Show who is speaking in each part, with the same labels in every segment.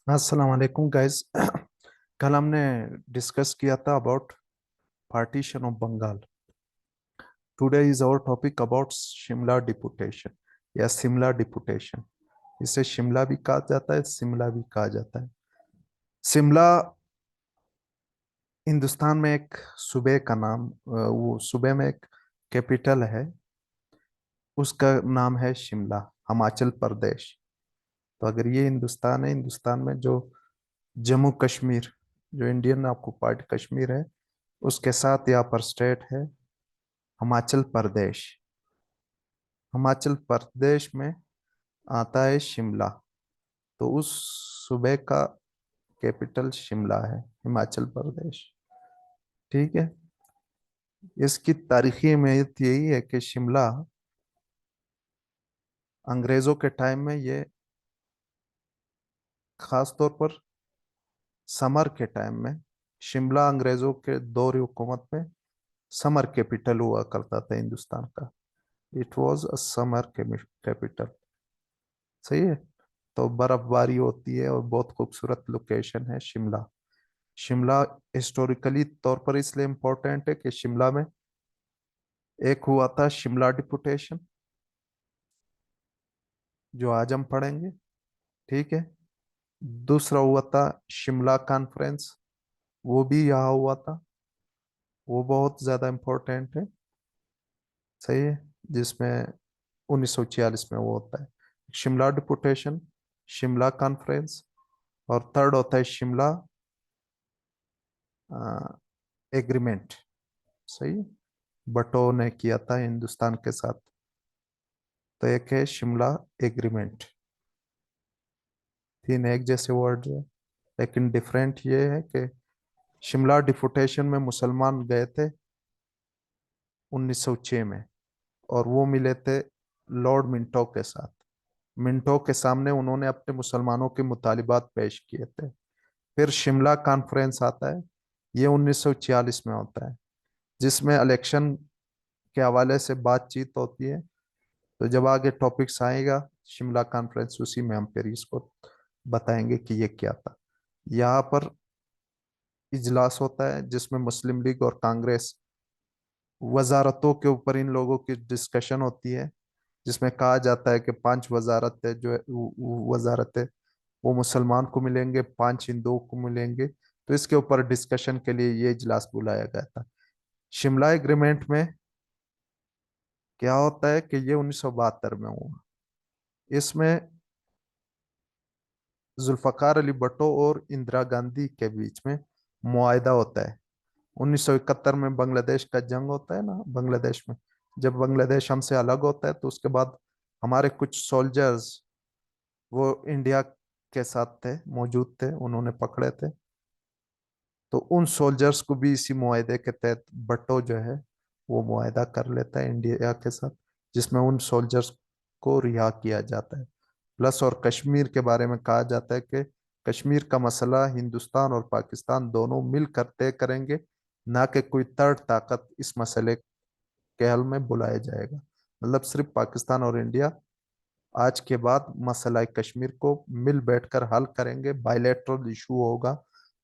Speaker 1: अस्सलाम वालेकुम गाइस। कल हमने डिस्कस किया था about partition of Bengal. Today is our topic about Shimla deputation या शिमला डिपुटेशन। इसे शिमला भी कहा जाता है, शिमला भी कहा जाता है। शिमला हिंदुस्तान में एक सूबे का नाम, वो सूबे में एक कैपिटल है, उसका नाम है शिमला, हिमाचल प्रदेश। तो अगर ये हिंदुस्तान है, हिंदुस्तान में जो जम्मू कश्मीर, जो इंडियन ऑक्युपाइड कश्मीर है, उसके साथ यहाँ पर स्टेट है हिमाचल प्रदेश। हिमाचल प्रदेश में आता है शिमला। तो उस सूबे का कैपिटल शिमला है, हिमाचल प्रदेश। ठीक है। इसकी तारीखी अहमियत यही है कि शिमला अंग्रेजों के टाइम में ये खास तौर पर समर के टाइम में, शिमला अंग्रेजों के दौर हुकूमत में समर कैपिटल हुआ करता था हिंदुस्तान का। It was a summer capital. सही है। तो बर्फबारी होती है और बहुत खूबसूरत लोकेशन है शिमला। शिमला हिस्टोरिकली तौर पर इसलिए इम्पोर्टेंट है कि शिमला में एक हुआ था शिमला डिपुटेशन, जो आज हम पढ़ेंगे। ठीक है। दूसरा हुआ था शिमला कॉन्फ्रेंस, वो भी यहाँ हुआ था, वो बहुत ज्यादा इम्पोर्टेंट है। सही है। जिसमें 1946 में वो होता है शिमला डिपुटेशन, शिमला कॉन्फ्रेंस। और थर्ड होता है शिमला एग्रीमेंट। सही है। भुट्टो ने किया था हिंदुस्तान के साथ। तो एक है शिमला एग्रीमेंट। तीन एक जैसे वर्ड है, लेकिन डिफरेंट ये है कि शिमला डिपुटेशन में मुसलमान गए थे 1906 में, और वो मिले थे लॉर्ड मिंटो के साथ। मिंटो के सामने उन्होंने अपने मुसलमानों के मुतालिबात पेश किए थे। फिर शिमला कॉन्फ्रेंस आता है, ये 1946 में होता है, जिसमें इलेक्शन के हवाले से बातचीत होती है। तो जब आगे टॉपिक्स आएगा शिमला कॉन्फ्रेंस, उसी में हम फिर इसको बताएंगे कि ये क्या था। यहाँ पर इजलास होता है जिसमें मुस्लिम लीग और कांग्रेस, वजारतों के ऊपर इन लोगों की डिस्कशन होती है, जिसमें कहा जाता है कि 5 वजारतें जो है वजारतें वो मुसलमान को मिलेंगे, 5 हिंदुओं को मिलेंगे। तो इसके ऊपर डिस्कशन के लिए ये इजलास बुलाया गया था। शिमला एग्रीमेंट में क्या होता है कि ये 1972 में हुआ। इसमें जुल्फकार अली भुट्टो और इंदिरा गांधी के बीच में मुआहदा होता है। 1971 में बांग्लादेश का जंग होता है ना, बांग्लादेश में। जब बांग्लादेश हमसे अलग होता है तो उसके बाद हमारे कुछ सोल्जर्स वो इंडिया के साथ थे, मौजूद थे, उन्होंने पकड़े थे। तो उन सोल्जर्स को भी इसी मुआहदे के तहत भुट्टो जो है वो मुआहदा कर लेता है इंडिया के साथ, जिसमें उन सोल्जर्स को रिहा किया जाता है। प्लस और कश्मीर के बारे में कहा जाता है कि कश्मीर का मसला हिंदुस्तान और पाकिस्तान दोनों मिलकर तय करेंगे, ना कि कोई थर्ड ताकत इस मसले के हल में बुलाया जाएगा। मतलब सिर्फ पाकिस्तान और इंडिया आज के बाद मसला कश्मीर को मिल बैठकर हल करेंगे, बायलैटरल इशू होगा,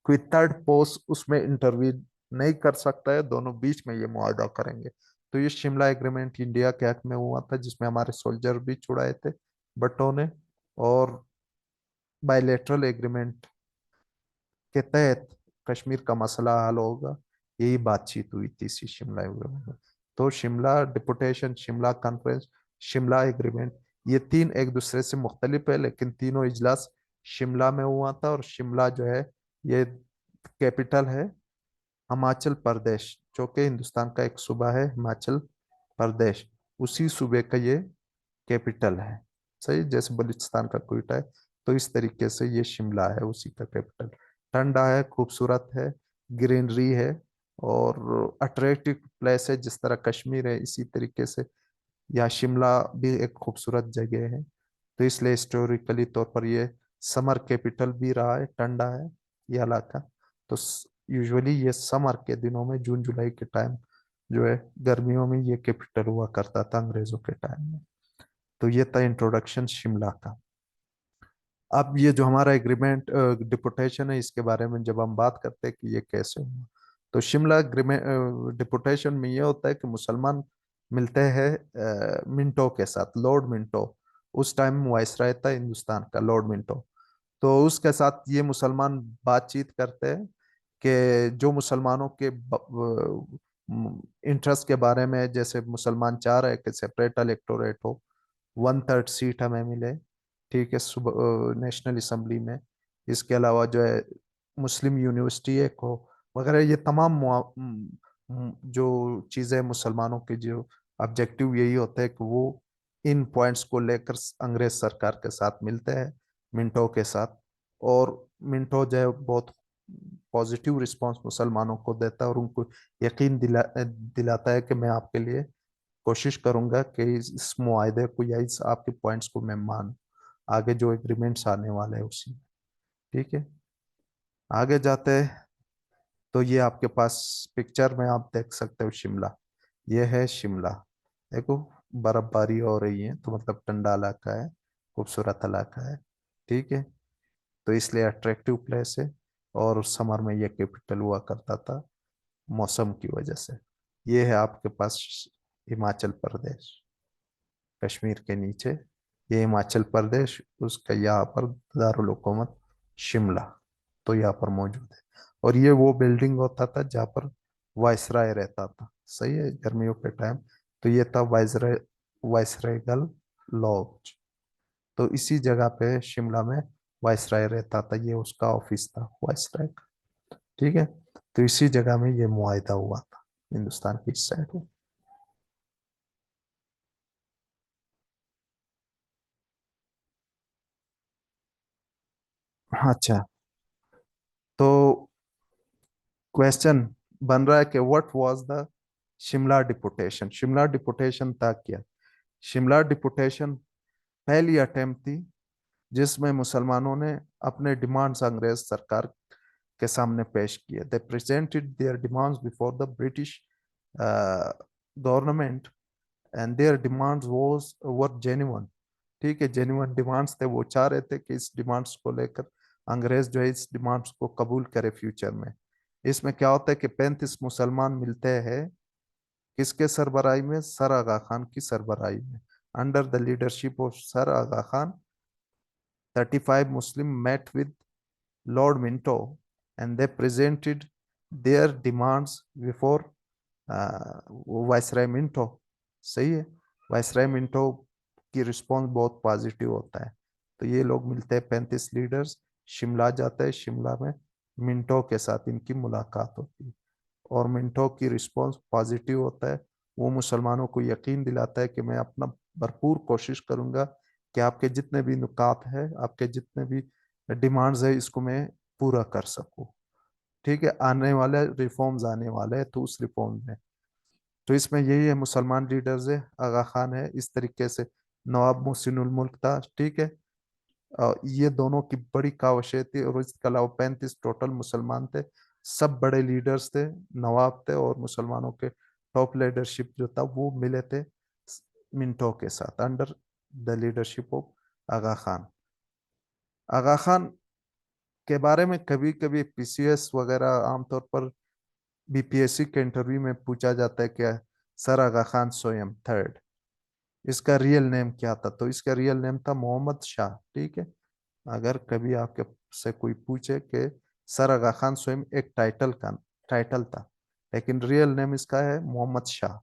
Speaker 1: कोई थर्ड पोस्ट उसमें इंटरवीन नहीं कर सकता है, दोनों बीच में ये मुआहदा करेंगे। तो ये शिमला एग्रीमेंट इंडिया के हक में हुआ था, जिसमें हमारे सोल्जर भी छुड़ाए थे भट्टो ने। और बायलैटरल एग्रीमेंट के तहत कश्मीर का मसला हल होगा, यही बातचीत हुई थी इसी शिमला एग्रीमेंट में। तो Shimla deputation, Shimla conference, Shimla agreement, ये तीन एक दूसरे से मुख्तलिफ है, लेकिन तीनों इजलास शिमला में हुआ था। और शिमला जो है ये कैपिटल है हिमाचल प्रदेश, जो कि हिंदुस्तान का एक सूबा है हिमाचल प्रदेश। उसी सूबे का ये कैपिटल है। सही, जैसे बलूचिस्तान का क्वेटा है, तो इस तरीके से ये शिमला है उसी का कैपिटल। ठंडा है, खूबसूरत है, ग्रीनरी है, और अट्रैक्टिव प्लेस है। जिस तरह कश्मीर है, इसी तरीके से यहाँ शिमला भी एक खूबसूरत जगह है। तो इसलिए हिस्टोरिकली तौर पर ये समर कैपिटल भी रहा है, ठंडा है ये इलाका। तो यूजुअली ये समर के दिनों में, जून जुलाई के टाइम जो है, गर्मियों में ये कैपिटल हुआ करता था अंग्रेजों के टाइम में। तो ये था इंट्रोडक्शन शिमला का। अब ये जो हमारा एग्रीमेंट डिपुटेशन है, इसके बारे में जब हम बात करते हैं कि ये कैसे हुआ, तो शिमला एग्रीमेंट डिपुटेशन में ये होता है कि मुसलमान मिलते हैं मिंटो के साथ, लॉर्ड मिंटो। उस टाइम वाइसराय था हिंदुस्तान का, लॉर्ड मिंटो। तो उसके साथ ये मुसलमान बातचीत करते हैं कि जो मुसलमानों के इंटरेस्ट के बारे में, जैसे मुसलमान चाह रहे हैं कि सेपरेट इलेक्टोरेट हो, 1/3 सीट हमें मिले, ठीक है, नेशनल असेंबली में। इसके अलावा जो है मुस्लिम यूनिवर्सिटी एक हो, वगैरह, ये तमाम जो चीज़ें मुसलमानों के जो ऑब्जेक्टिव यही होते हैं कि वो इन पॉइंट्स को लेकर अंग्रेज सरकार के साथ मिलते हैं, मिंटो के साथ। और मिंटो जो है बहुत पॉजिटिव रिस्पांस मुसलमानों को देता है, और उनको यकीन दिलाता है कि मैं आपके लिए कोशिश करूंगा कि इस मुआहदे को या इस आपके पॉइंट्स को मैं मान, आगे जो एग्रीमेंट्स आने वाले हैं उसी में। ठीक है, आगे जाते हैं। तो ये आपके पास पिक्चर में आप देख सकते हो शिमला, ये है शिमला। देखो, बर्फबारी हो रही है तो मतलब ठंडा इलाका है, खूबसूरत इलाका है। ठीक है, तो इसलिए अट्रैक्टिव प्लेस है। और समर में ये कैपिटल हुआ करता था मौसम की वजह से। ये है आपके पास हिमाचल प्रदेश, कश्मीर के नीचे, ये हिमाचल प्रदेश, उसका यहाँ पर दारुल हुकूमत शिमला, तो यहाँ पर मौजूद है। और ये वो बिल्डिंग होता था जहाँ पर वायसराय रहता था, सही है, गर्मियों के टाइम। तो ये था वायसरायगल लॉज। तो इसी जगह पे शिमला में वायसराय रहता था, ये उसका ऑफिस था वायसराय का। ठीक है, तो इसी जगह में ये मुआहिदा हुआ था हिंदुस्तान की इस साइड में। अच्छा, तो क्वेश्चन बन रहा है कि what was the Shimla deputation. Shimla deputation था क्या? शिमला डिपुटेशन पहली अटेम्प्ट थी जिसमें मुसलमानों ने अपने डिमांड्स अंग्रेज सरकार के सामने पेश किए। They presented their demands before the British government, and their demands was were genuine. ठीक है, जेन्युइन डिमांड्स थे, वो चाह रहे थे कि इस डिमांड्स को लेकर अंग्रेज जो है इस डिमांड्स को कबूल करे फ्यूचर में। इसमें क्या होता है कि 35 मुसलमान मिलते हैं, किसके सरबराही में? सर आगा खान की सरबराही में। Under the leadership of sir Aga Khan, 35 Muslim met with Lord Minto and they presented their demands before viceroy Minto. सही है, वायसराय मिंटो की रिस्पॉन्स बहुत पॉजिटिव होता है। तो ये लोग मिलते हैं, 35 लीडर्स, शिमला जाते हैं, शिमला में मिंटो के साथ इनकी मुलाकात होती है। और मिंटो की रिस्पॉन्स पॉजिटिव होता है, वो मुसलमानों को यकीन दिलाता है कि मैं अपना भरपूर कोशिश करूंगा कि आपके जितने भी नुकात है, आपके जितने भी डिमांड्स है, इसको मैं पूरा कर सकूं। ठीक है, आने वाले रिफॉर्म्स आने वाले हैं, तो उस रिफॉर्म में, तो इसमें यही है, मुसलमान लीडर्स है, आगा खान है, इस तरीके से नवाब मोहसिनुल मुल्क था। ठीक है, ये दोनों की बड़ी काविशें थी, और इसके अलावा 35 टोटल मुसलमान थे, सब बड़े लीडर्स थे, नवाब थे, और मुसलमानों के टॉप लीडरशिप जो था वो मिले थे मिंटो के साथ, अंडर द लीडरशिप ऑफ आगा खान। आगा खान के बारे में कभी कभी पीसीएस वगैरह, आमतौर पर बीपीएससी के इंटरव्यू में पूछा जाता है क्या सर आगा खान सोयम थर्ड, इसका रियल नेम क्या था? तो इसका रियल नेम था मोहम्मद शाह। ठीक है, अगर कभी आपके से कोई पूछे कि सर आगा खान स्वयं एक टाइटल था, लेकिन रियल नेम इसका है मोहम्मद शाह।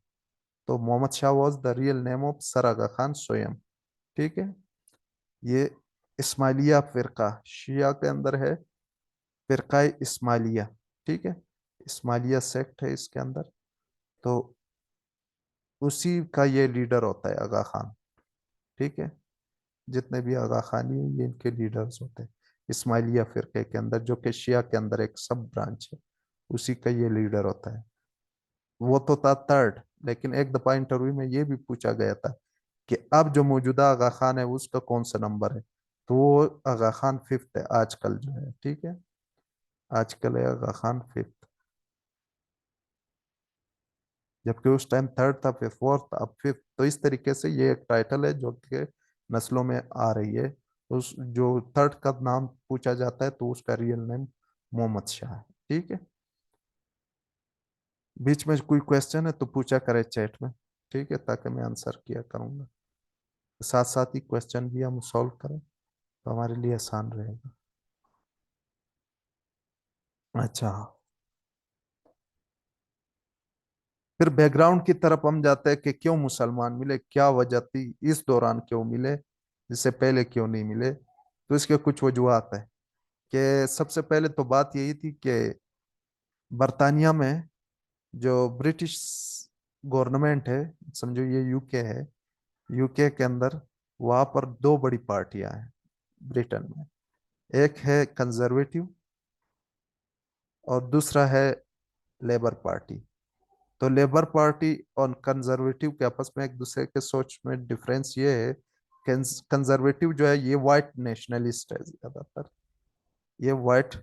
Speaker 1: तो Mohammad Shah was the real name of sir Aga Khan स्वयं। ठीक है, ये इस्माइलिया फिरका शिया के अंदर है, फिरका इस्माइलिया। ठीक है, इस्माइलिया सेक्ट है इसके अंदर। तो उसी का ये लीडर होता है आगा खान। ठीक है, जितने भी आगा खानी है ये इनके लीडर्स होते हैं इस्माइलिया फिरके के अंदर, जो कि शिया के अंदर एक सब ब्रांच है, उसी का ये लीडर होता है। वो तो था थर्ड, लेकिन एक दफा इंटरव्यू में ये भी पूछा गया था कि अब जो मौजूदा आगा खान है उसका कौन सा नंबर है? तो वो आगा खान फिफ्थ है आजकल जो है। ठीक है, आजकल है आगा खान फिफ्थ, जबकि उस टाइम थर्ड था, फिर फोर्थ, अब फिफ्थ। तो इस तरीके से ये एक टाइटल है जो कि नस्लों में आ रही है, उस जो थर्ड का नाम पूछा जाता है तो उसका रियल नेम मोहम्मद शाह है। ठीक है, बीच में कोई क्वेश्चन है तो पूछा करे चैट में, ठीक है, ताकि मैं आंसर किया करूंगा। साथ साथ ही क्वेश्चन भी हम सॉल्व करें तो हमारे लिए आसान रहेगा। अच्छा, फिर बैकग्राउंड की तरफ हम जाते हैं कि क्यों मुसलमान मिले, क्या वजह थी, इस दौरान क्यों मिले, जिससे पहले क्यों नहीं मिले। तो इसके कुछ वजूहत है कि सबसे पहले तो बात यही थी कि बरतानिया में जो ब्रिटिश गवर्नमेंट है, समझो ये यूके है, यूके के अंदर वहां पर दो बड़ी पार्टियां हैं ब्रिटेन में। एक है कंजर्वेटिव और दूसरा है लेबर पार्टी। तो लेबर पार्टी और कंजर्वेटिव के आपस में एक दूसरे के सोच में डिफरेंस ये है, कंजर्वेटिव जो है ये वाइट नेशनलिस्ट है ज्यादातर, ये वाइट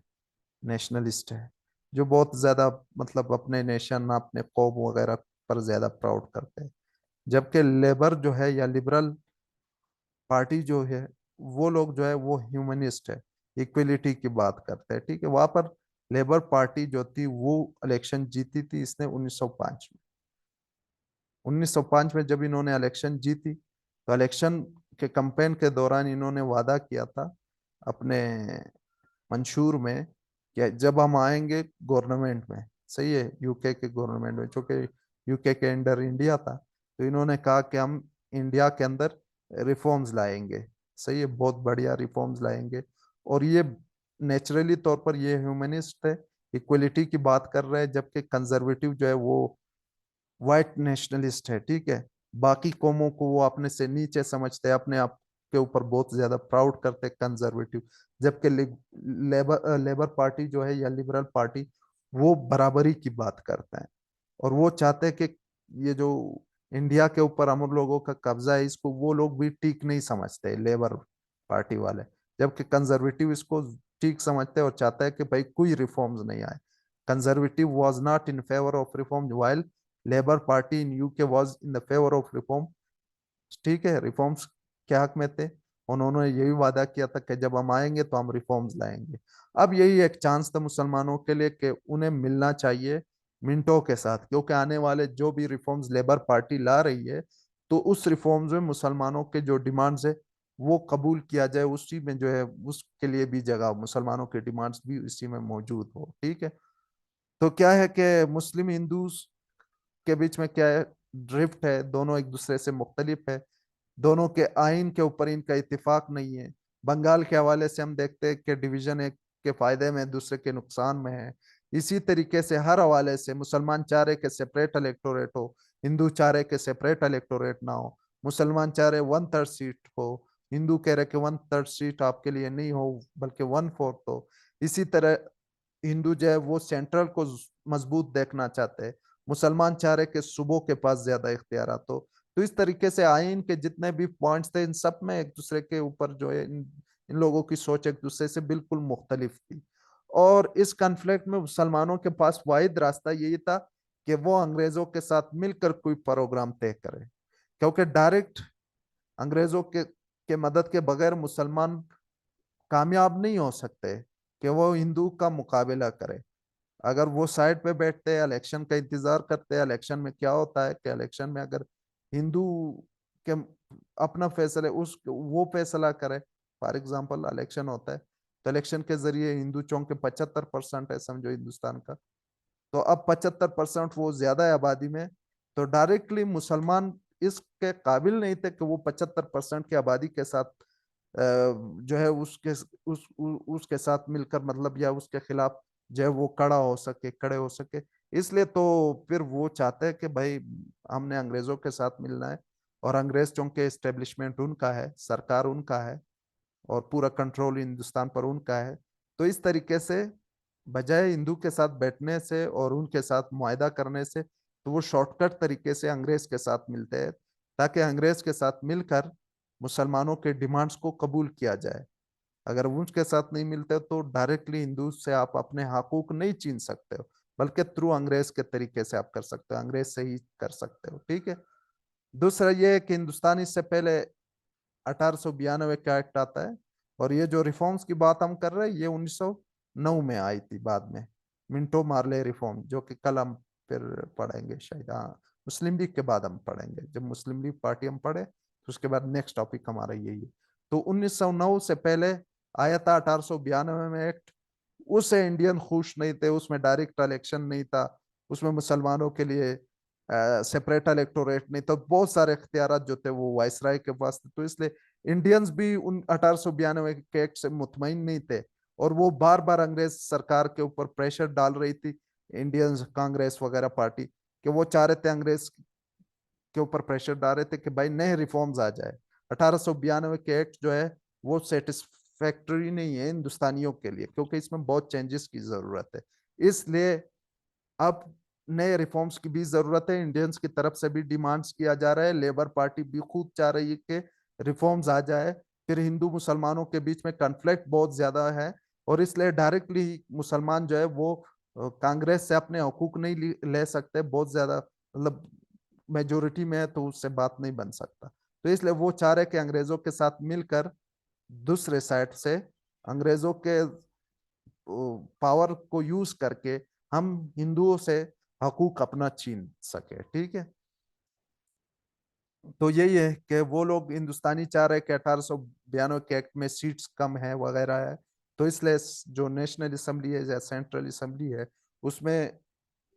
Speaker 1: नेशनलिस्ट है, जो बहुत ज्यादा मतलब अपने नेशन अपने कौम वगैरह पर ज्यादा प्राउड करते हैं। जबकि लेबर जो है या लिबरल पार्टी जो है, वो लोग जो है वो ह्यूमनिस्ट है, इक्वलिटी की बात करते हैं। ठीक है, वहां पर लेबर पार्टी जो थी वो इलेक्शन जीती थी इसने 1905 में। 1905 में जब इन्होंने इलेक्शन जीती तो इलेक्शन के कैंपेन के दौरान इन्होंने वादा किया था अपने मंशूर में कि जब हम आएंगे गवर्नमेंट में, सही है, यूके के गवर्नमेंट में, जो कि यूके के अंडर इंडिया था, तो इन्होंने कहा कि हम इंडिया के अंदर रिफॉर्म्स लाएंगे, सही है, बहुत बढ़िया रिफॉर्म्स लाएंगे। और ये नेचुरली तौर पर ये ह्यूमनिस्ट है, इक्वलिटी की बात कर रहे हैं, जबकि कंजर्वेटिव जो है वो वाइट नेशनलिस्ट है। ठीक है, बाकी कौमों को वो अपने से नीचे समझते हैं, अपने आप के ऊपर बहुत ज्यादा प्राउड करते हैं कंजर्वेटिव। जबकि लेबर पार्टी जो है या लिबरल पार्टी वो बराबरी की बात करते हैं, और वो चाहते हैं कि ये जो इंडिया के ऊपर हम लोगों का कब्जा है इसको वो लोग भी ठीक नहीं समझते लेबर पार्टी वाले। जबकि कंजर्वेटिव इसको ठीक समझते हैं और चाहता है कि भाई कोई रिफॉर्म्स नहीं आए। Conservative was not in favour of reform, while labour party in UK was in the favour of reform. ठीक है, रिफॉर्म्स के हक में थे। उन्होंने यही वादा किया था कि जब हम आएंगे तो हम रिफॉर्म्स लाएंगे। अब यही एक चांस था मुसलमानों के लिए कि उन्हें मिलना चाहिए मिनटों के साथ, क्योंकि आने वाले जो भी रिफॉर्म्स लेबर पार्टी ला रही है तो उस रिफॉर्म्स में मुसलमानों के जो डिमांड्स है वो कबूल किया जाए, उसी में जो है उसके लिए भी जगह, मुसलमानों के डिमांड्स भी इसी में मौजूद हो। ठीक है, तो क्या है कि मुस्लिम हिंदू के बीच में क्या है, ड्रिफ्ट है, दोनों एक दूसरे से मुख्तलिफ है, दोनों के आइन के ऊपर इनका इत्तेफाक नहीं है। बंगाल के हवाले से हम देखते हैं कि डिवीजन एक के फायदे में दूसरे के नुकसान में है। इसी तरीके से हर हवाले से मुसलमान चाह रहे कि सेपरेट इलेक्टोरेट हो, हिंदू चाह रहे कि सेपरेट इलेक्टोरेट ना हो। मुसलमान चाह रहे 1/3 सीट हो, हिंदू कह रहे कि 1/3 सीट आपके लिए नहीं हो बल्कि 1/4 हो। इसी तरह हिंदू जो है वो सेंट्रल को मजबूत देखना चाहते हैं, मुसलमान चाह रहे कि सूबों के पास ज्यादा इख्तियार हो। तो इस तरीके से आइन के जितने भी पॉइंट्स थे इन सब में एक दूसरे के ऊपर जो है इन लोगों की सोच एक दूसरे से बिल्कुल मुख्तलिफ थी। और इस कन्फ्लिक्ट में मुसलमानों के पास वाहिद रास्ता यही था कि वो अंग्रेजों के साथ मिलकर कोई प्रोग्राम तय करे, क्योंकि डायरेक्ट अंग्रेजों के मदद के बगैर मुसलमान कामयाब नहीं हो सकते कि वो हिंदू का मुकाबला करे। अगर वो साइड पे बैठते हैं इलेक्शन का इंतजार करते हैं, इलेक्शन में क्या होता है कि इलेक्शन में अगर हिंदू के अपना फैसले उस वो फैसला करे, फॉर एग्जांपल इलेक्शन होता है तो इलेक्शन के जरिए हिंदू चौंक के 75% है समझो हिंदुस्तान का, तो अब 75% वो ज्यादा है आबादी में, तो डायरेक्टली मुसलमान इसके काबिल नहीं थे कि वो 75% की आबादी के साथ जो है उसके साथ मिलकर मतलब या उसके खिलाफ जो है वो खड़े हो सके। इसलिए तो फिर वो चाहते हैं कि भाई हमने अंग्रेजों के साथ मिलना है, और अंग्रेज चूंकि एस्टेब्लिशमेंट उनका है, सरकार उनका है, और पूरा कंट्रोल हिंदुस्तान पर उनका है। तो इस तरीके से बजाय हिंदू के साथ बैठने से और उनके साथ मुआहदा करने से तो वो शॉर्टकट तरीके से अंग्रेज के साथ मिलते हैं, ताकि अंग्रेज के साथ मिलकर मुसलमानों के डिमांड्स को कबूल किया जाए। अगर वो उसके साथ नहीं मिलते तो डायरेक्टली हिंदू से आप अपने हकूक नहीं छीन सकते हो, बल्कि थ्रू अंग्रेज के तरीके से आप कर सकते हो, अंग्रेज से ही कर सकते हो। ठीक है, दूसरा ये है कि हिंदुस्तान इससे पहले 1892 का एक्ट आता है और ये जो रिफॉर्म्स की बात हम कर रहे हैं ये 1909 में आई थी बाद में, मिंटो मार्ले रिफॉर्म, जो कि कल हम फिर पढ़ेंगे शायद। हाँ, मुस्लिम लीग के बाद हम पढ़ेंगे, जब मुस्लिम लीग पार्टी हम पढ़े तो उसके बाद नेक्स्ट टॉपिक हमारा यही है। तो 1909 से पहले आया था 1892 में एक्ट। उससे इंडियन खुश नहीं थे, उसमें डायरेक्ट इलेक्शन नहीं था, उसमें मुसलमानों के लिए सेपरेट इलेक्टोरेट नहीं, तो बहुत सारे इख्तियार जो थे वो वायसराय के पास थे। तो इसलिए इंडियंस भी उन 1892 के एक्ट से मुतमईन नहीं थे, और वो बार बार अंग्रेज सरकार के ऊपर प्रेशर डाल रही थी, इंडियंस कांग्रेस वगैरह पार्टी, कि वो चाह रहे थे, अंग्रेज के ऊपर प्रेशर डाल रहे थे कि भाई नए रिफॉर्म्स आ जाए। 1892 के एक्ट जो है वो सेटिस्फैक्टरी नहीं है हिंदुस्तानियों के लिए, क्योंकि इसमें बहुत चेंजेस की जरूरत है। इसलिए अब नए रिफॉर्म्स की भी जरूरत है, इंडियंस की तरफ से भी डिमांड्स किया जा रहा है, लेबर पार्टी भी खुद चाह रही है कि रिफॉर्म्स आ जाए। फिर हिंदू मुसलमानों के बीच में कन्फ्लिक्ट बहुत ज्यादा है, और इसलिए डायरेक्टली मुसलमान जो है वो कांग्रेस से अपने हकूक नहीं ले सकते, बहुत ज्यादा मतलब मेजोरिटी में है तो उससे बात नहीं बन सकता। तो इसलिए वो चाह रहे कि अंग्रेजों के साथ मिलकर दूसरे साइड से अंग्रेजों के पावर को यूज करके हम हिंदुओं से हकूक अपना छीन सके। ठीक है, तो यही है कि वो लोग हिंदुस्तानी चाह रहे कि 1892 के एक्ट में सीट्स कम है वगैरह है, तो इसलिए जो नेशनल असेंबली है या सेंट्रल असेंबली है उसमें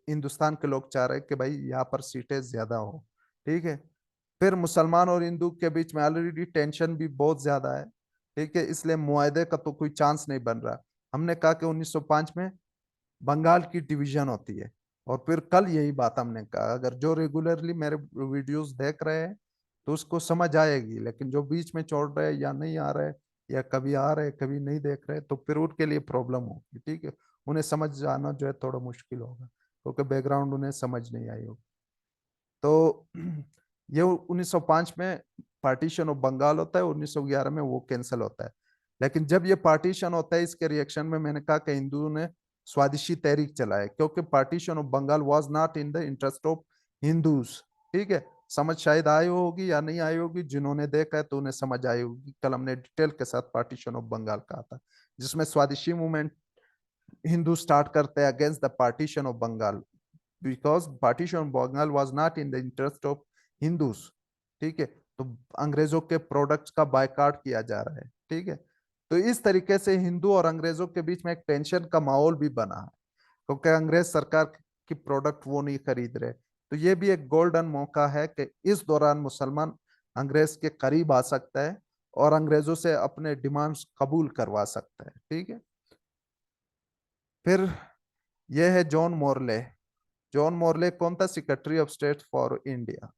Speaker 1: हिंदुस्तान के लोग चाह रहे हैं कि भाई यहाँ पर सीटें ज्यादा हो। ठीक है, फिर मुसलमान और हिंदू के बीच में ऑलरेडी टेंशन भी बहुत ज्यादा है। ठीक है, इसलिए मुआहदे का तो कोई चांस नहीं बन रहा। हमने कहा कि 1905 में बंगाल की डिवीजन होती है, और फिर कल यही बात हमने कहा, अगर जो रेगुलरली मेरे वीडियोस देख रहे हैं तो उसको समझ आएगी, लेकिन जो बीच में छोड़ रहे हैं या नहीं आ रहे, या कभी आ रहे कभी नहीं देख रहे, तो फिर उनके लिए प्रॉब्लम होगी। ठीक है, उन्हें समझ आना जो है थोड़ा मुश्किल होगा, क्योंकि बैकग्राउंड उन्हें समझ नहीं आई होगी। तो ये 1905 में पार्टीशन ऑफ बंगाल होता है, 1911 में वो कैंसिल होता है। लेकिन जब ये पार्टीशन होता है, इसके रिएक्शन में मैंने कहा कि हिंदुओं ने स्वदेशी तहरीक चलाए, क्योंकि partition of Bengal was not in the interest of Hindus. ठीक है, समझ शायद आई होगी या नहीं आई होगी, जिन्होंने देखा है तो उन्हें समझ आई होगी। कल हमने डिटेल के साथ पार्टीशन ऑफ बंगाल कहा था, जिसमें स्वदेशी मूवमेंट हिंदू स्टार्ट करते हैं against the partition of Bengal, because partition of Bengal was not in the interest of Hindus. ठीक है, तो अंग्रेजों के प्रोडक्ट्स का बायकॉट किया जा रहा है। ठीक है, तो इस तरीके से हिंदू और अंग्रेजों के बीच में एक टेंशन का माहौल भी बना है, क्योंकि अंग्रेज सरकार की प्रोडक्ट वो नहीं खरीद रहे। तो ये भी एक गोल्डन मौका है कि इस दौरान मुसलमान अंग्रेज के करीब आ सकता है और अंग्रेजों से अपने डिमांड्स कबूल करवा सकता है। ठीक है, फिर यह है जॉन मॉर्ले। जॉन मॉर्ले कौन था? Secretary of state for India.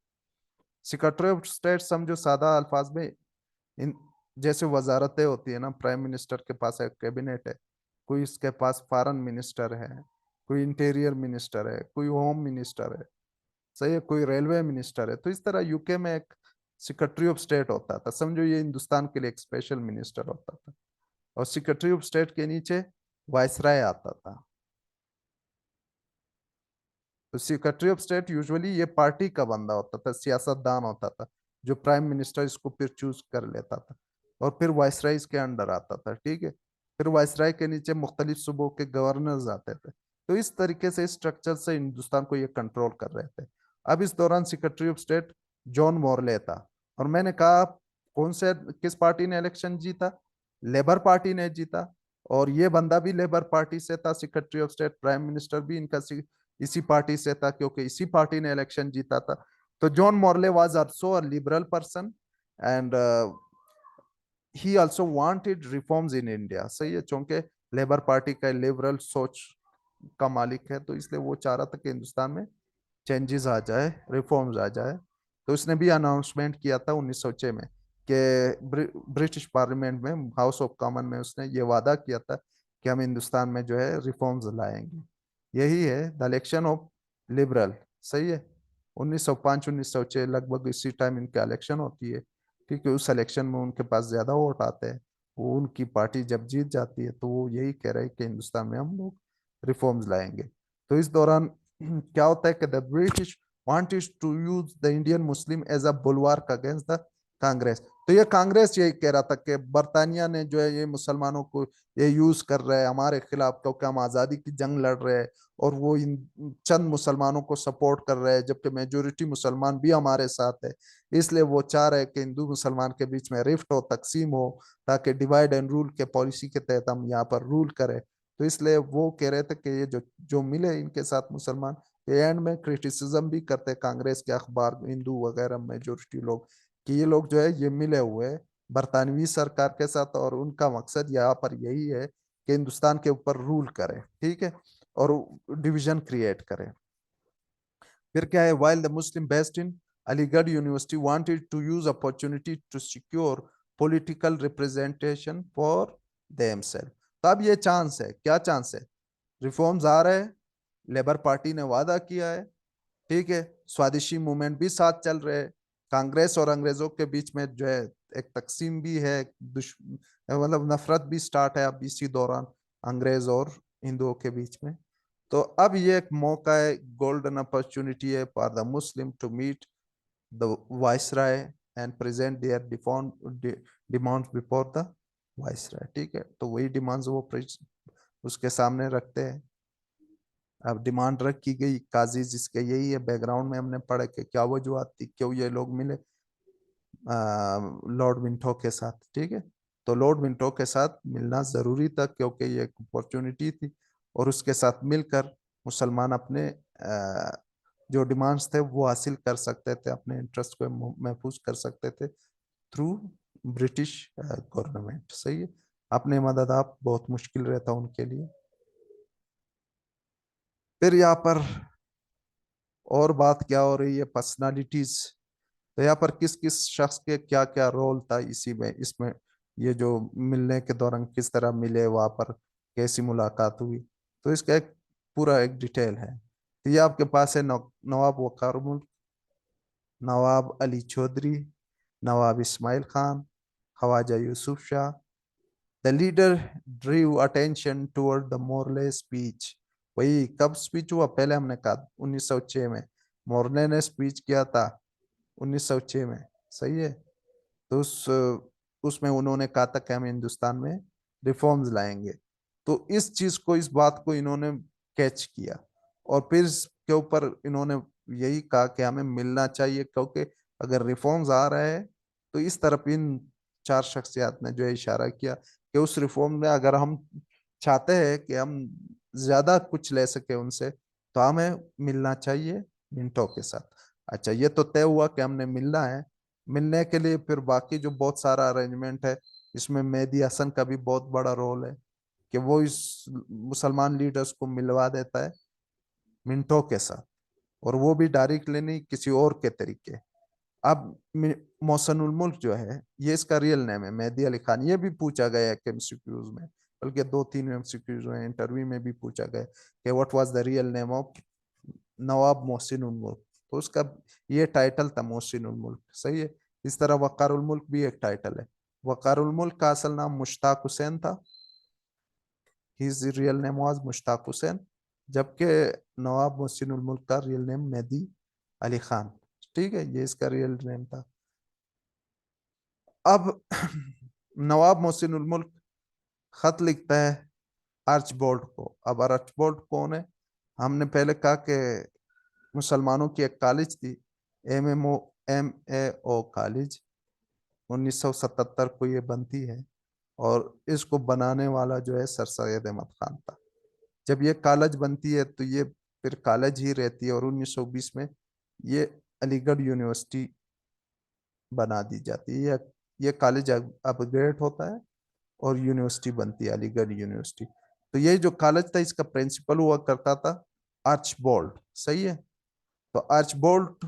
Speaker 1: Secretary of state समझो सादा अल्फाज में, इन जैसे वजारतें होती है ना, प्राइम मिनिस्टर के पास एक कैबिनेट है, कोई इसके पास फॉरेन मिनिस्टर है, कोई इंटीरियर मिनिस्टर है, कोई होम मिनिस्टर है, सही है, कोई रेलवे मिनिस्टर है। तो इस तरह यूके में एक सेक्रेटरी ऑफ स्टेट होता था, समझो ये हिंदुस्तान के लिए एक स्पेशल मिनिस्टर होता था, और सेक्रेटरी ऑफ स्टेट के नीचे वायसराय आता था। तो सेक्रेटरी ऑफ स्टेट यूजुअली ये पार्टी का बंदा होता था, सियासतदान होता था, जो प्राइम मिनिस्टर इसको फिर चूज कर लेता था, और फिर वायसराय इसके अंडर आता था। ठीक है, फिर वायसराय के नीचे मुख्तलिफ सूबों के गवर्नर्स आते थे। तो इस तरीके से स्ट्रक्चर से हिंदुस्तान को ये कंट्रोल कर रहे थे। अब इस दौरान secretary of state John Morley था, और मैंने कहा कौन से किस पार्टी ने इलेक्शन जीता? लेबर पार्टी ने जीता, और ये बंदा भी लेबर पार्टी से था, secretary of state, prime minister भी इनका इसी पार्टी से था, क्योंकि इसी पार्टी ने इलेक्शन जीता था। तो John Morley was also a liberal person, and he also wanted reforms in India. सही है, चूंकि लेबर पार्टी का लिबरल सोच का मालिक है, तो इसलिए वो चाह रहा था कि हिंदुस्तान में चेंजेस आ जाए, रिफॉर्म्स आ जाए। तो उसने भी अनाउंसमेंट किया था 1906 में कि ब्रिटिश पार्लियामेंट में, हाउस ऑफ कॉमन में, उसने ये वादा किया था कि हम हिंदुस्तान में जो है रिफॉर्म्स लाएंगे। यही है द इलेक्शन ऑफ लिबरल। सही है, 1905 1906 लगभग इसी टाइम इनका इलेक्शन होती है, क्योंकि उस इलेक्शन में उनके पास ज्यादा वोट आते हैं। वो उनकी पार्टी जब जीत जाती है तो वो यही कह रहे हैं कि हिंदुस्तान में हम लोग रिफॉर्म्स लाएंगे। तो इस दौरान क्या होता है कि the British wanted to use the Indian Muslim as a bulwark against the Congress. तो ये कांग्रेस यही कह रहा था कि बरतानिया ने जो है ये मुसलमानों को ये यूज कर रहे हैं हमारे खिलाफ, क्योंकि हम आजादी की जंग लड़ रहे हैं और वो इन चंद मुसलमानों को सपोर्ट कर रहे हैं, जबकि मेजोरिटी मुसलमान भी हमारे साथ है। इसलिए वो चाह रहे हैं कि हिंदू मुसलमान के बीच में रिफ्ट हो, तकसीम हो, ताकि डिवाइड एंड रूल के पॉलिसी के तहत हम यहाँ पर रूल करें। तो इसलिए वो कह रहे थे कि ये जो जो मिले इनके साथ मुसलमान, ये एंड में क्रिटिसिज्म भी करते कांग्रेस के अखबार, हिंदू वगैरह मेजोरिटी लोग, कि ये लोग जो है ये मिले हुए हैं बरतानवी सरकार के साथ, और उनका मकसद यहाँ पर यही है कि हिंदुस्तान के ऊपर रूल करे, ठीक है, और डिवीजन क्रिएट करे। फिर क्या है, while the Muslim based in Aligarh University wanted to use opportunity to secure political representation for themselves। तो अब ये चांस है, क्या चांस है, रिफॉर्म्स आ रहे हैं, लेबर पार्टी ने वादा किया है, ठीक है, स्वदेशी मूवमेंट भी साथ चल रहे हैं, कांग्रेस और अंग्रेजों के बीच में जो है एक तकसीम भी है, मतलब नफरत भी स्टार्ट है अब इसी दौरान अंग्रेज और हिंदुओं के बीच में। तो अब ये एक मौका है, गोल्डन अपॉर्चुनिटी है for the Muslim to meet the viceroy and present their demands before the viceroy, ठीक है। तो वही डिमांड्स वो उसके सामने रखते हैं। अब डिमांड रखी गई काजी जिसके, यही है बैकग्राउंड में हमने पढ़ा कि क्या वजूहत थी क्यों ये लोग मिले लॉर्ड मिंटो के साथ, ठीक है। तो लॉर्ड मिंटो के साथ मिलना जरूरी था क्योंकि ये एक अपॉर्चुनिटी थी, और उसके साथ मिलकर मुसलमान अपने जो डिमांड्स थे वो हासिल कर सकते थे, अपने इंटरेस्ट को महफूज कर सकते थे थ्रू ब्रिटिश गवर्नमेंट, सही है। अपने मदद आप बहुत मुश्किल रहता उनके लिए। फिर यहाँ पर और बात क्या हो रही है, पर्सनालिटीज। तो यहाँ पर किस किस शख्स के क्या क्या रोल था इसी में, इसमें ये जो मिलने के दौरान किस तरह मिले, वहां पर कैसी मुलाकात हुई, तो इसका एक पूरा एक डिटेल है। तो ये आपके पास है Nawab Waqar Mulk, Nawab Ali Chaudhary, Nawab Ismail Khan, Khwaja Yusuf Shah. The leader drew attention toward the Morley speech. वही कब स्पीच हुआ, पहले हमने कहा 1906 में मोरले ने स्पीच किया था, 1906 में, सही है। तो उसमें उन्होंने कहा था कि हम हिंदुस्तान में रिफॉर्म्स लाएंगे। तो इस चीज को, इस बात को इन्होंने कैच किया, और फिर इसके ऊपर इन्होंने यही कहा कि हमें मिलना चाहिए, क्योंकि अगर रिफॉर्म्स आ रहे हैं तो इस तरफ इन चार शख्सियात ने जो है इशारा किया कि उस रिफॉर्म में अगर हम चाहते हैं कि हम ज्यादा कुछ ले सके उनसे, तो हमें मिलना चाहिए मिंटो के साथ। अच्छा, ये तो तय हुआ कि हमने मिलना है। मिलने के लिए फिर बाकी जो बहुत सारा अरेंजमेंट है, इसमें मेहदी हसन का भी बहुत बड़ा रोल है कि वो इस मुसलमान लीडर्स को मिलवा देता है मिंटो के साथ, और वो भी डायरेक्टली नहीं, किसी और के तरीके। अब मोहसिनुल मुल्क जो है, ये इसका रियल नेम है मेहदी अली खान। ये भी पूछा गया है एमसीक्यूज में, बल्कि दो तीन एमसीक्यूज में, इंटरव्यू में भी पूछा गया कि what was the real name of Nawab Mohsinul Mulk. तो उसका ये टाइटल था मोहसिनुल मुल्क, सही है। इस तरह वकारुल मुल्क भी एक टाइटल है। वकारुल मुल्क का असल नाम मुश्ताक हुसैन था, his real name was Mushtaq Hussain, जबकि नवाब मोहसिनुल मुल्क का रियल नेम मेहदी अली खान, ठीक है, ये इसका रियल नेम था। अब नवाब मोहसिनुल मुल्क खत लिखता है आर्चबोल्ट को। अब आर्चबोल्ट कौन है, हमने पहले कहा कि मुसलमानों की एक कॉलेज थी, एम ए ओ कॉलेज, 1977 को ये बनती है, और इसको बनाने वाला जो है सर सैयद अहमद खान था। जब ये कॉलेज बनती है तो ये फिर कॉलेज ही रहती है, और 1920 में ये अलीगढ़ यूनिवर्सिटी बना दी जाती है। ये कॉलेज अपग्रेड होता है और यूनिवर्सिटी बनती है, अलीगढ़ यूनिवर्सिटी। तो ये जो कॉलेज था इसका प्रिंसिपल हुआ करता था आर्चबोल्ट, सही है। तो आर्चबोल्ट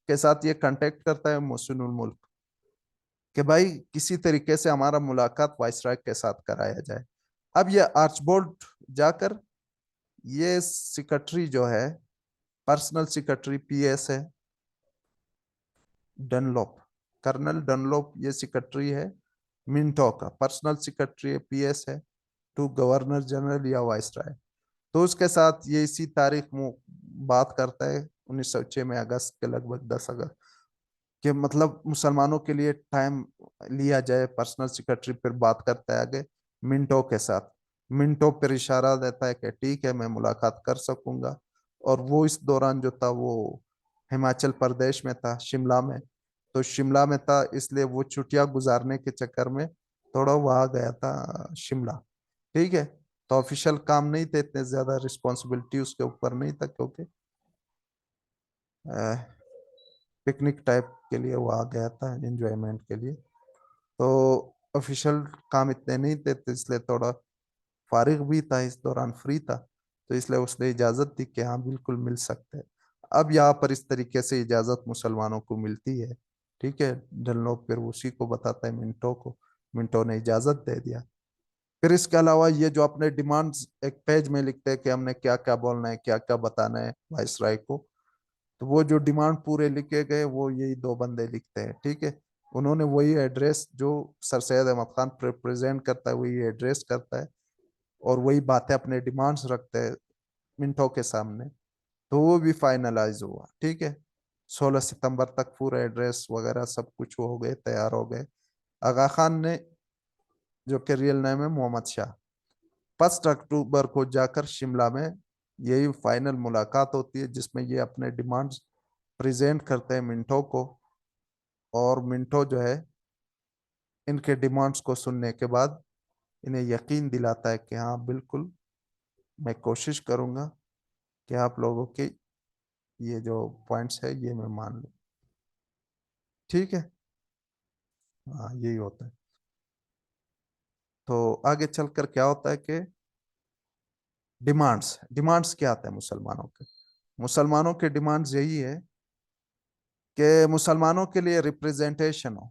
Speaker 1: के साथ ये कांटेक्ट करता है मोहसिनुल मुल्क कि भाई किसी तरीके से हमारा मुलाकात वाइसराय के साथ कराया जाए। अब ये आर्चबोल्ट जाकर, ये सेक्रेटरी जो है, पर्सनल सेक्रेटरी पीएस है डनलॉप, कर्नल डनलॉप ये सेक्रेटरी है मिंटो का, पर्सनल सेक्रेटरी पीएस है टू गवर्नर जनरल या वाइसराय। तो उसके साथ ये इसी तारीख में बात करता है 1906 में, अगस्त के लगभग 10 अगस्त, कि मतलब मुसलमानों के लिए टाइम लिया जाए, पर्सनल सेक्रेटरी फिर बात करता है आगे मिंटो के साथ। मिंटो फिर इशारा देता है कि ठीक है मैं मुलाकात कर सकूंगा। और वो इस दौरान जो था वो हिमाचल प्रदेश में था, शिमला में। तो शिमला में था इसलिए वो छुट्टियां गुजारने के चक्कर में थोड़ा वहां गया था शिमला। ठीक है। तो ऑफिशियल काम नहीं थे, इतने ज्यादा रिस्पॉन्सिबिलिटी उसके ऊपर नहीं था, क्योंकि पिकनिक टाइप के लिए वो आ गया था एंजॉयमेंट के लिए। तो ऑफिशियल काम इतने नहीं थे, तो इसलिए थोड़ा फारिग भी था इस दौरान, फ्री था। तो इसलिए उसने इजाजत दी कि हाँ बिल्कुल मिल सकते हैं। अब यहाँ पर इस तरीके से इजाजत मुसलमानों को मिलती है। ठीक है। डनलॉप फिर उसी को बताता है मिंटो को। मिंटो ने इजाजत दे दिया। फिर इसके अलावा ये जो अपने डिमांड्स एक पेज में लिखते हैं कि हमने क्या क्या बोलना है, क्या क्या बताना है वाइसराय को। तो वो जो डिमांड पूरे लिखे गए वो यही दो बंदे लिखते हैं। ठीक है। उन्होंने वही एड्रेस जो सर सैयद अहमद खान प्रेजेंट करता है वही एड्रेस करता है, और वही बातें अपने डिमांड्स रखते हैं मिंटो के सामने। तो वो भी फाइनलाइज हुआ। ठीक है। 16 सितंबर तक पूरा एड्रेस वगैरह सब कुछ हो गए, तैयार हो गए। आगा खान ने, जो कि रियल नेम है मोहम्मद शाह, 1 अक्टूबर को जाकर शिमला में यही फाइनल मुलाकात होती है, जिसमें ये अपने डिमांड्स प्रेजेंट करते हैं मिंटो को। और मिंटो जो है इनके डिमांड्स को सुनने के बाद इन्हें यकीन दिलाता है कि हाँ बिल्कुल मैं कोशिश करूंगा कि आप लोगों के ये जो पॉइंट्स है ये मैं मान लूँ। ठीक है। हाँ यही होता है। तो आगे चलकर क्या होता है कि डिमांड्स डिमांड्स क्या आते हैं मुसलमानों के। मुसलमानों के डिमांड्स यही है कि मुसलमानों के लिए रिप्रेजेंटेशन हो,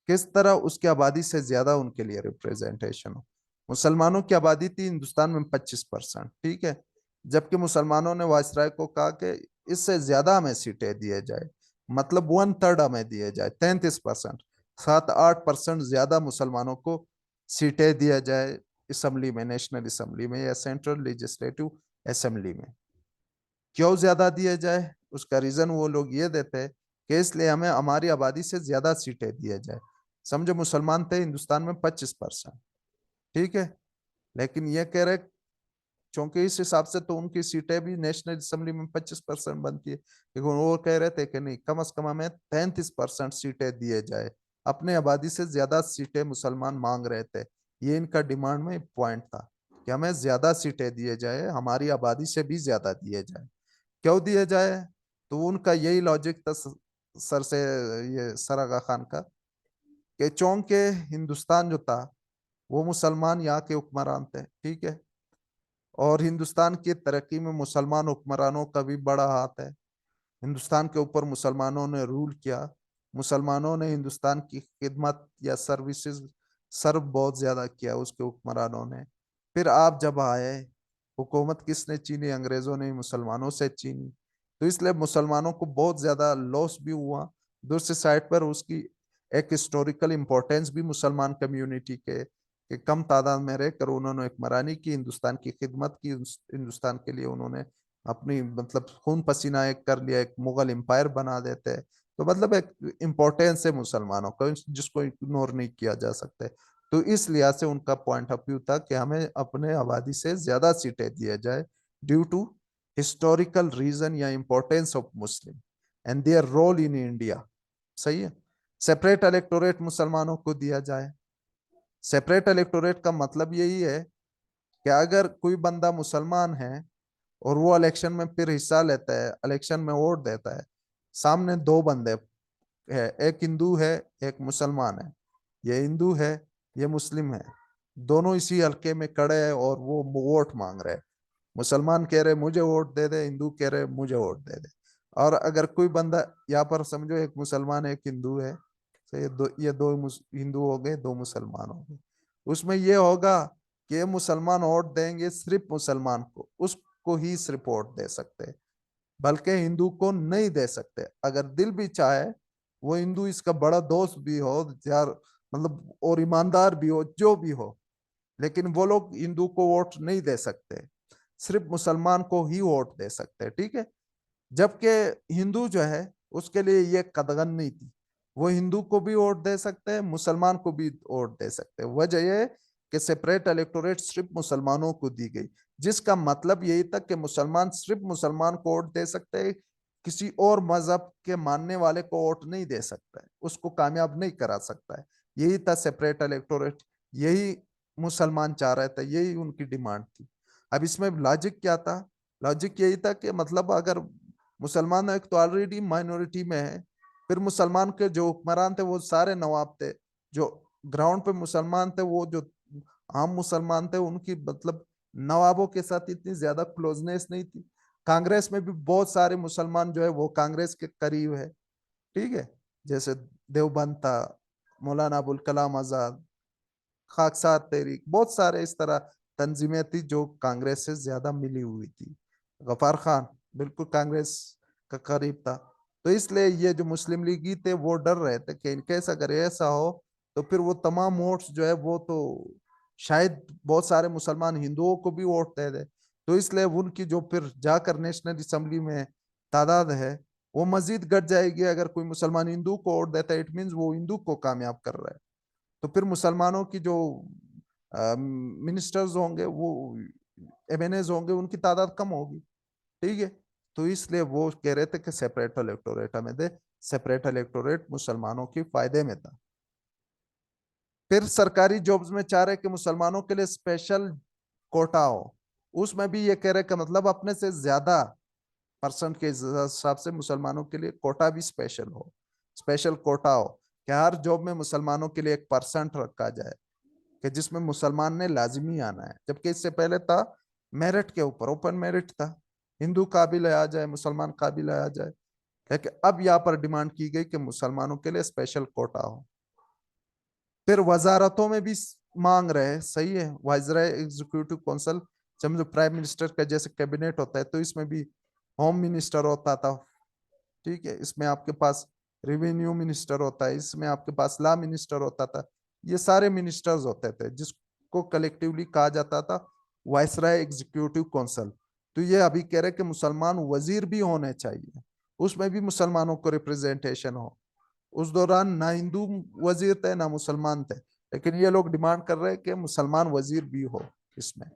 Speaker 1: किस तरह उसकी आबादी से ज्यादा उनके लिए रिप्रेजेंटेशन हो। मुसलमानों की आबादी थी हिंदुस्तान में 25%। ठीक है। जबकि मुसलमानों ने वायसराय को कहा कि इससे ज्यादा हमें सीटें दिए जाए, मतलब 1/3 हमें दिए जाए, 33%, 7-8% ज्यादा मुसलमानों को सीटें दिया जाए असम्बली में, नेशनल असम्बली में या सेंट्रल लेजिस्लेटिव असेंबली में। क्यों ज्यादा दिए जाए, उसका रीजन वो लोग ये देते हैं कि इसलिए हमें हमारी आबादी से ज्यादा सीटें दिए जाए। समझो मुसलमान थे हिंदुस्तान में 25%। ठीक है। लेकिन ये कह रहे क्योंकि इस हिसाब से तो उनकी सीटें भी नेशनल असेंबली में 25% बनती है, लेकिन वो कह रहे थे कि नहीं, कम से कम हमें 33% सीटें दिए जाए। अपने आबादी से ज्यादा सीटें मुसलमान मांग रहे थे। ये इनका डिमांड में पॉइंट था कि हमें ज्यादा सीटें दिए जाए, हमारी आबादी से भी ज्यादा दिए जाए। क्यों दिए जाए, तो उनका यही लॉजिक था सर से, ये सर आगा खान का, कि चूंकि हिंदुस्तान जो था वो मुसलमान यहाँ के हुक्मरान थे। ठीक है। और हिंदुस्तान की तरक्की में मुसलमान हुक्मरानों का भी बड़ा हाथ है। हिंदुस्तान के ऊपर मुसलमानों ने रूल किया। मुसलमानों ने हिंदुस्तान की खिदमत या सर्विसेज सर्व बहुत ज्यादा किया उसके हुक्मरानों ने। फिर आप जब आए, हुकूमत किसने छीनी, अंग्रेजों ने मुसलमानों से छीनी। तो इसलिए मुसलमानों को बहुत ज्यादा लॉस भी हुआ। दूसरी साइड पर उसकी एक हिस्टोरिकल इम्पोर्टेंस भी मुसलमान कम्युनिटी के कि कम तादाद में रहकर उन्होंने एक मरानी की, हिंदुस्तान की खिदमत की, हिंदुस्तान के लिए उन्होंने अपनी मतलब खून पसीना एक कर लिया, एक मुगल एम्पायर बना देते हैं। तो मतलब एक इम्पोर्टेंस है मुसलमानों का जिसको इग्नोर नहीं किया जा सकता। तो इस लिहाज से उनका पॉइंट ऑफ व्यू था कि हमें अपने आबादी से ज्यादा सीटें दिया जाए ड्यू टू हिस्टोरिकल रीजन या importance of Muslim and their role in India. सही है। सेपरेट इलेक्टोरेट मुसलमानों को दिया जाए। सेपरेट इलेक्टोरेट का मतलब यही है कि अगर कोई बंदा मुसलमान है और वो इलेक्शन में फिर हिस्सा लेता है, इलेक्शन में वोट देता है, सामने दो बंदे है, एक हिंदू है, एक मुसलमान है। ये हिंदू है, ये मुस्लिम है, दोनों इसी हल्के में खड़े हैं और वो वोट मांग रहे हैं। मुसलमान कह रहे मुझे वोट दे दे, हिंदू कह रहे मुझे वोट दे दे। और अगर कोई बंदा यहाँ पर समझो एक मुसलमान एक हिंदू है, तो ये दो हिंदू हो गए, दो मुसलमान हो गए। उसमें ये होगा कि ये मुसलमान वोट देंगे सिर्फ मुसलमान को, उसको ही सिर्फ वोट दे सकते हैं, बल्कि हिंदू को नहीं दे सकते। अगर दिल भी चाहे, वो हिंदू इसका बड़ा दोस्त भी हो यार, मतलब और ईमानदार भी हो, जो भी हो, लेकिन वो लोग हिंदू को वोट नहीं दे सकते, सिर्फ मुसलमान को ही वोट दे सकते हैं। ठीक है। जबकि हिंदू जो है उसके लिए ये कदगन नहीं थी। वो हिंदू को भी वोट दे सकते हैं, मुसलमान को भी वोट दे सकते हैं। वजह ये कि सेपरेट इलेक्टोरेट सिर्फ मुसलमानों को दी गई, जिसका मतलब यही था कि मुसलमान सिर्फ मुसलमान को वोट दे सकते हैं, किसी और मजहब के मानने वाले को वोट नहीं दे सकता है, उसको कामयाब नहीं करा सकता है। यही था सेपरेट इलेक्टोरेट, यही मुसलमान चाह रहे थे, यही उनकी डिमांड थी। अब इसमें लॉजिक क्या था? लॉजिक यही था कि मतलब अगर मुसलमान एक तो ऑलरेडी माइनॉरिटी में है, फिर मुसलमान के जो हुक्मरान थे वो सारे नवाब थे, जो ग्राउंड पे मुसलमान थे, वो जो आम मुसलमान थे, उनकी मतलब नवाबों के साथ इतनी ज्यादा क्लोजनेस नहीं थी। कांग्रेस में भी बहुत सारे मुसलमान जो है वो कांग्रेस के करीब है, ठीक है, जैसे देवबंद था, मौलाना अबुल कलाम आजाद, खाकसार तहरीक, बहुत सारे इस तरह तंजीमें थी जो कांग्रेस से ज्यादा मिली हुई थी। गफार खान बिल्कुल कांग्रेस का करीब था। तो इसलिए ये जो मुस्लिम लीगी थे वो डर रहे थे कि इनकेस अगर ऐसा हो तो फिर वो तमाम वोट्स जो है वो तो शायद बहुत सारे मुसलमान हिंदुओं को भी वोट दे दे, तो इसलिए उनकी जो फिर जाकर नेशनल असेंबली में तादाद है वो मजीद घट जाएगी। अगर कोई मुसलमान हिंदू को वोट देता है, इट मीन्स वो हिंदू को कामयाब कर रहा है। तो फिर मुसलमानों की जो मिनिस्टर्स होंगे, वो एमएनएज होंगे, उनकी तादाद कम होगी, ठीक है। तो इसलिए वो कह रहे थे कि सेपरेट इलेक्टोरेट हमें दे, सेपरेट इलेक्टोरेट मुसलमानों के फायदे में था। फिर सरकारी जॉब्स में चाह रहे कि मुसलमानों के लिए स्पेशल कोटा हो, उसमें भी ये कह रहे कि मतलब अपने से ज्यादा परसेंट के हिसाब से मुसलमानों के लिए कोटा भी स्पेशल हो, स्पेशल कोटा हो कि हर जॉब में मुसलमानों के लिए 1% रखा जाए कि जिसमें मुसलमान ने लाजमी आना है, जबकि इससे पहले था मेरिट के ऊपर, ओपन मेरिट था, हिंदू काबिल आ जाए, मुसलमान काबिल आ जाए। लेकिन अब यहाँ पर डिमांड की गई कि मुसलमानों के लिए स्पेशल कोटा हो। फिर वजारतों में भी मांग रहे हैं, सही है, वाइसराय एग्जीक्यूटिव काउंसिल, समझो प्राइम मिनिस्टर का जैसे कैबिनेट होता है, तो इसमें भी होम मिनिस्टर होता था, ठीक है, इसमें आपके पास रेवेन्यू मिनिस्टर होता है, इसमें आपके पास लॉ मिनिस्टर होता था, ये सारे मिनिस्टर्स होते थे जिसको कलेक्टिवली कहा जाता था वाइसराय एग्जीक्यूटिव काउंसिल। तो ये अभी कह रहे कि मुसलमान वजीर भी होने चाहिए, उसमें भी मुसलमानों को रिप्रेजेंटेशन हो। उस दौरान ना हिंदू वजीर थे ना मुसलमान थे, लेकिन ये लोग डिमांड कर रहे हैं कि मुसलमान वजीर भी हो इसमें।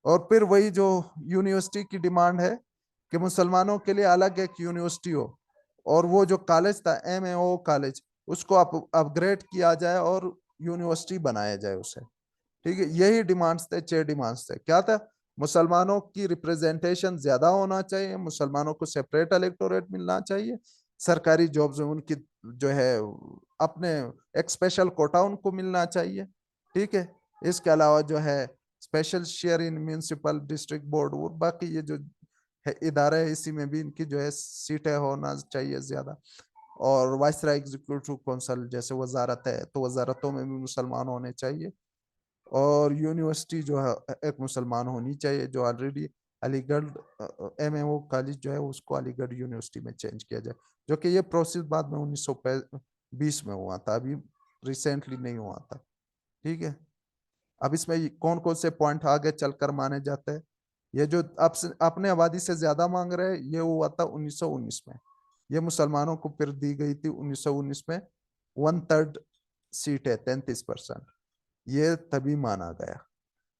Speaker 1: और फिर वही जो यूनिवर्सिटी की डिमांड है कि मुसलमानों के लिए अलग एक यूनिवर्सिटी हो, और वो जो कॉलेज था MAO कॉलेज, उसको अपग्रेड किया जाए और यूनिवर्सिटी बनाया जाए उसे, ठीक है। यही डिमांड्स थे, 6 डिमांड्स थे। क्या था? मुसलमानों की रिप्रेजेंटेशन ज्यादा होना चाहिए, मुसलमानों को सेपरेट इलेक्टोरेट मिलना चाहिए, सरकारी जॉब्स में उनकी जो है अपने एक स्पेशल कोटा उनको मिलना चाहिए, ठीक है। इसके अलावा जो है special share in municipal district board और बाकी ये जो है इदारे है, इसी में भी इनकी जो है सीटें होना चाहिए ज्यादा। और वाइसराय एग्जीक्यूटिव काउंसिल जैसे वजारत है, तो वजारतों में भी मुसलमान होने चाहिए। और यूनिवर्सिटी जो है एक मुसलमान होनी चाहिए, जो ऑलरेडी अलीगढ़ MAO कॉलेज जो है उसको अलीगढ़ यूनिवर्सिटी में चेंज किया जाए, जो कि ये प्रोसेस बाद में 1920 में हुआ था, अभी रिसेंटली नहीं हुआ था, ठीक है। अब इसमें कौन कौन से पॉइंट आगे चलकर माने जाते हैं? ये जो अब अपने आबादी से ज्यादा मांग रहे हैं, ये हुआ था 1919 में, ये मुसलमानों को फिर दी गई थी 1919 में, 1/3 सीट है, 33%, ये तभी माना गया।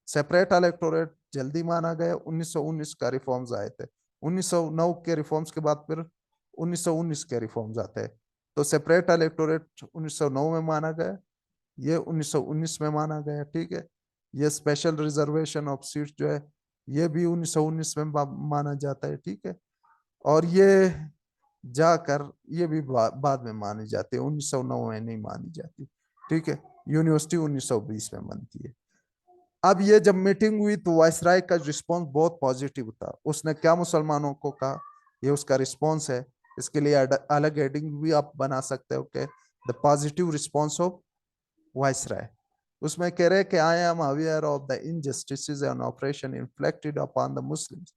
Speaker 1: सेपरेट इलेक्टोरेट जल्दी माना गया, 1919 का रिफॉर्म्स आए थे, 1909 के रिफॉर्म्स के बाद फिर 1919 के रिफॉर्म्स आते हैं। तो सेपरेट इलेक्टोरेट 1909 में माना गया, ये 1919 में माना गया, ठीक है। ये स्पेशल रिजर्वेशन ऑफ सीट जो है ये भी 1919 में माना जाता है, ठीक है। और ये जाकर ये भी बाद में मानी जाती है, 1909 में नहीं मानी जाती, ठीक है। यूनिवर्सिटी 1920 में बनती है। अब ये जब मीटिंग हुई तो वायसराय का रिस्पॉन्स बहुत पॉजिटिव था, उसने क्या मुसलमानों को कहा, ये उसका रिस्पॉन्स है। इसके लिए अलग हेडिंग भी आप बना सकते हो कि the positive response of viceroy. उसमें कह रहे कि I am aware of the injustices and operation inflicted upon the Muslims,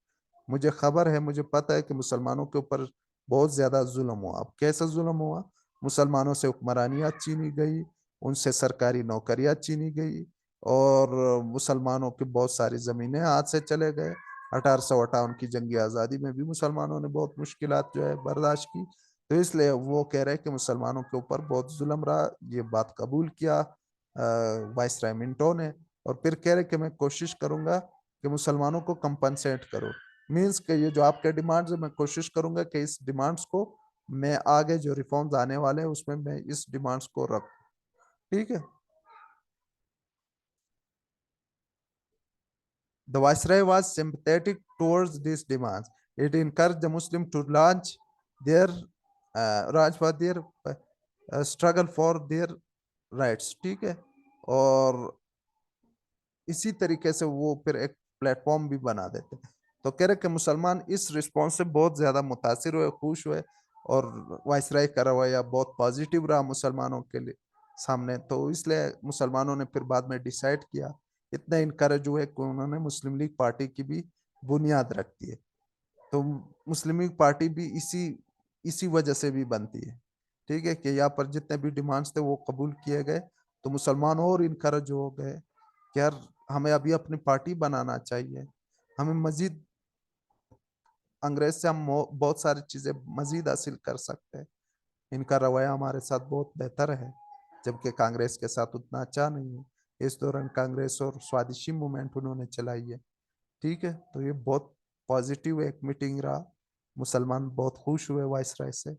Speaker 1: मुझे खबर है, मुझे पता है कि मुसलमानों के ऊपर बहुत ज्यादा जुल्म हुआ। अब कैसा जुल्म हुआ? मुसलमानों से हुक्मरानियां छीनी गई, उनसे सरकारी नौकरियां छीनी गई, और मुसलमानों की बहुत सारी जमीनें हाथ से चले गए, 1858 की जंगी आज़ादी में भी मुसलमानों ने बहुत मुश्किलात जो है बर्दाश्त की। तो इसलिए वो कह रहे हैं कि मुसलमानों के ऊपर बहुत जुल्म रहा। ये बात कबूल किया वाइसराय मिंटो ने। और फिर कह रहे कि मैं कोशिश करूंगा कि मुसलमानों को कंपनसेट करो। मीन्स कि ये जो आपके डिमांड्स है, मैं कोशिश करूंगा कि इस डिमांड्स को मैं आगे जो रिफॉर्म्स आने वाले हैं उसमें मैं इस डिमांड्स को रखूं। ठीक है। The Viceroy was sympathetic towards these demands. It encouraged the Muslims to launch their Raj for their struggle for their rights। ठीक है। और इसी तरीके से वो फिर एक प्लेटफॉर्म भी बना देते। तो कह रहे कि मुसलमान इस रिस्पॉन्स से बहुत ज्यादा मुतासिर हुए, खुश हुए। और वायसराय का रवैया बहुत पॉजिटिव रहा मुसलमानों के लिए सामने। तो इसलिए मुसलमानों ने फिर बाद में डिसाइड किया, इतने इनकरेज हुए कि उन्होंने मुस्लिम लीग पार्टी की भी बुनियाद रख दी है। तो मुस्लिम लीग पार्टी भी इसी इसी वजह से भी बनती है। ठीक है कि यहाँ पर जितने भी डिमांड्स थे वो कबूल किए गए। तो मुसलमान और इनकरेज हो गए कि यार हमें अभी अपनी पार्टी बनाना चाहिए, हमें मजीद अंग्रेज से हम बहुत सारी चीजें मजीद हासिल कर सकते हैं। इनका रवैया हमारे साथ बहुत बेहतर है, जबकि कांग्रेस के साथ उतना अच्छा नहीं है। इस दौरान कांग्रेस और स्वदेशी मूवमेंट उन्होंने चलाई है। ठीक है। तो ये बहुत पॉजिटिव एक मीटिंग रहा। मुसलमान बहुत खुश हुए वायसराय से।